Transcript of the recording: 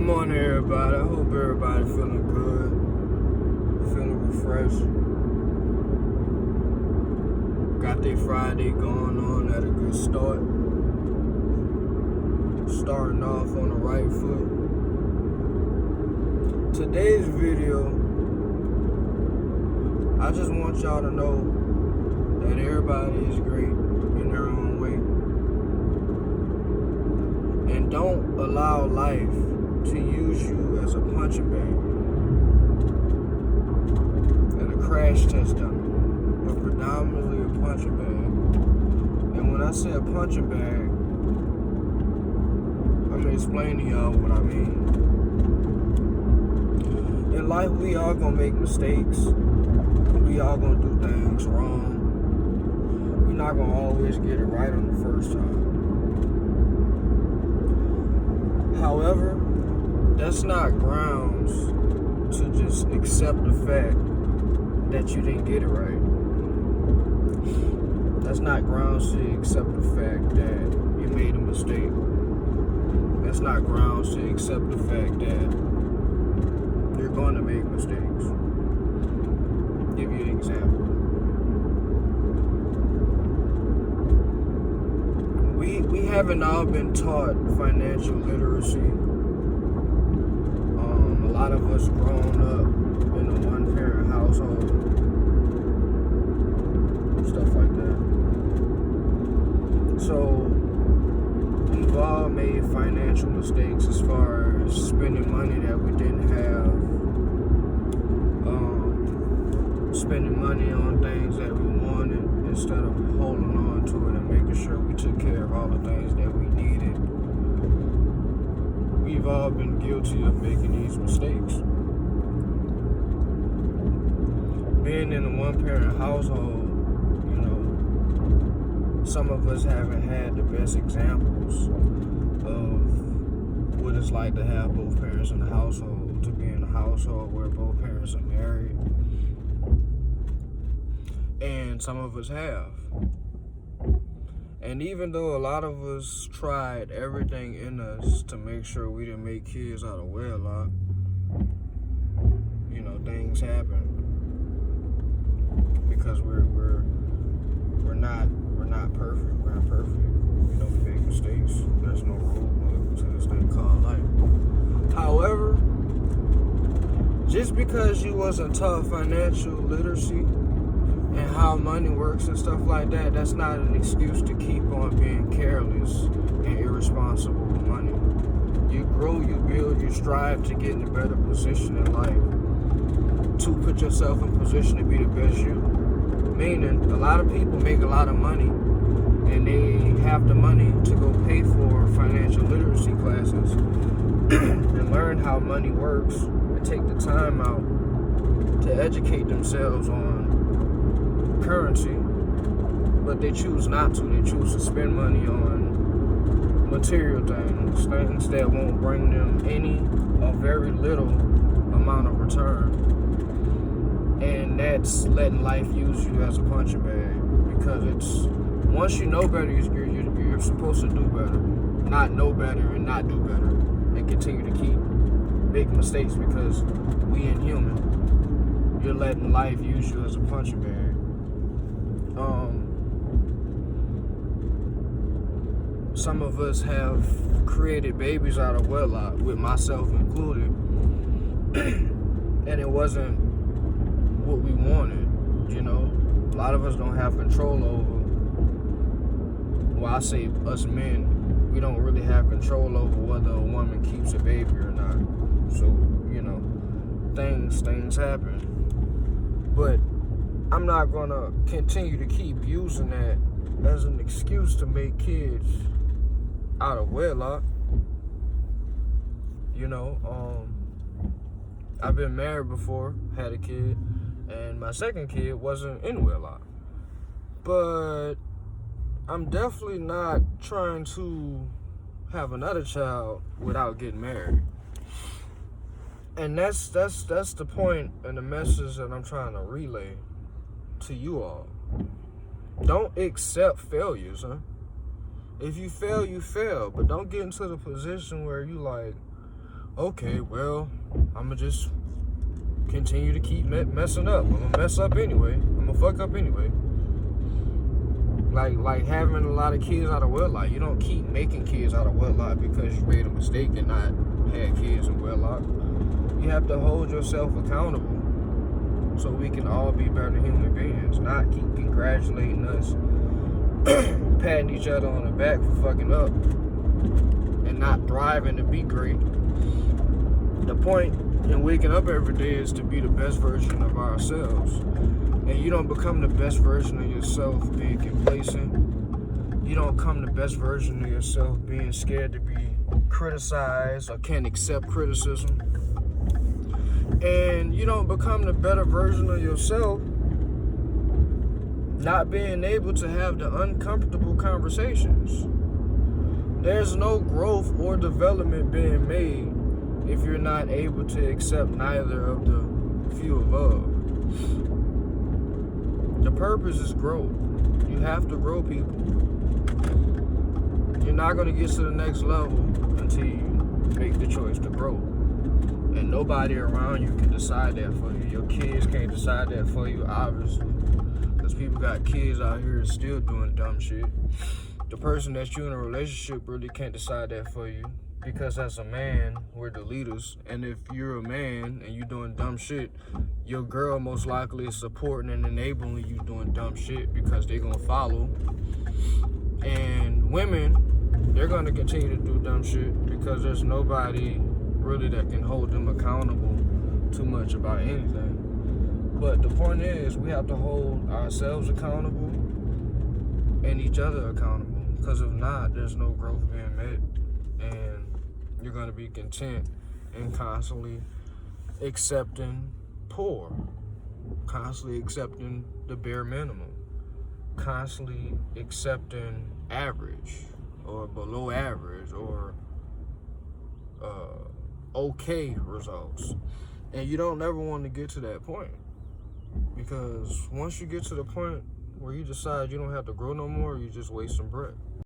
morning, everybody. I hope everybody feeling good, feeling refreshed. Got their Friday going on at a good start. Starting off on the right foot. Today's video, I just want y'all to know that everybody is great in their own way. And don't allow life to use you as a punching bag and a crash test dummy, but predominantly a punching bag. And when I say a punching bag, I'm gonna explain to y'all what I mean. In life, we all gonna make mistakes. We all gonna do things wrong. We're not gonna always get it right on the first time. However, that's not grounds to just accept the fact that you didn't get it right. That's not grounds to accept the fact that you made a mistake. That's not grounds to accept the fact that you're going to make mistakes. Give you an example. We haven't all been taught financial literacy. A lot of us grown up in a one-parent household, stuff like that. So we've all made financial mistakes as far as spending money that we didn't have, spending money on things that we wanted instead of holding on to it and making sure we took care of all the things that we needed. We've all been guilty of making these mistakes. Being in a one-parent household, you know, some of us haven't had the best examples of what it's like to have both parents in the household, to be in a household where both parents are married. And some of us have. And even though a lot of us tried everything in us to make sure we didn't make kids out of wedlock, you know, things happen because we're not perfect. We're imperfect. You know, we make mistakes. There's no rule book to this thing called life. However, just because you wasn't taught financial literacy and how money works and stuff like that, that's not an excuse to keep on being careless and irresponsible with money. You grow, you build, you strive to get in a better position in life, to put yourself in position to be the best you. Meaning, a lot of people make a lot of money and they have the money to go pay for financial literacy classes and learn how money works and take the time out to educate themselves on currency, but they choose not to. They choose to spend money on material things that won't bring them any or very little amount of return. And that's letting life use you as a punching bag, because it's, once you know better, you're supposed to do better, not know better and not do better, and continue to keep making mistakes because we inhuman. You're letting life use you as a punching bag. Some of us have created babies out of wedlock, with myself included, and it wasn't what we wanted, you know. A lot of us don't have control over, well, I say us men, we don't really have control over whether a woman keeps a baby or not. So, you know, things happen. But I'm not gonna continue to keep using that as an excuse to make kids out of wedlock. You know, I've been married before, had a kid, and my second kid wasn't in wedlock. But I'm definitely not trying to have another child without getting married. And that's the point and the message that I'm trying to relay to you all. Don't accept failures, huh? If you fail, you fail. But don't get into the position where you like, okay, well, I'm gonna just continue to keep messing up. I'm gonna mess up anyway. I'm gonna fuck up anyway. Like having a lot of kids out of wedlock. You don't keep making kids out of wedlock because you made a mistake and not had kids in wedlock. You have to hold yourself accountable so we can all be better human beings, not keep congratulating us, patting each other on the back for fucking up and not thriving to be great. The point in waking up every day is to be the best version of ourselves. And you don't become the best version of yourself being complacent. You don't become the best version of yourself being scared to be criticized or can't accept criticism. And you don't become the better version of yourself not being able to have the uncomfortable conversations. There's no growth or development being made if you're not able to accept neither of the few above. The purpose is growth. You have to grow people. You're not going to get to the next level until you make the choice to grow. And nobody around you can decide that for you. Your kids can't decide that for you, obviously. Because people got kids out here still doing dumb shit. The person that you're in a relationship really can't decide that for you. Because as a man, we're the leaders. And if you're a man and you're doing dumb shit, your girl most likely is supporting and enabling you doing dumb shit because they're going to follow. And women, they're going to continue to do dumb shit because there's nobody really that can hold them accountable too much about anything. But the point is, we have to hold ourselves accountable and each other accountable. Because if not, there's no growth being met. And you're going to be content and constantly accepting poor, constantly accepting the bare minimum, constantly accepting average or below average or okay results. And you don't ever want to get to that point, because once you get to the point where you decide you don't have to grow no more, you're just wasting breath.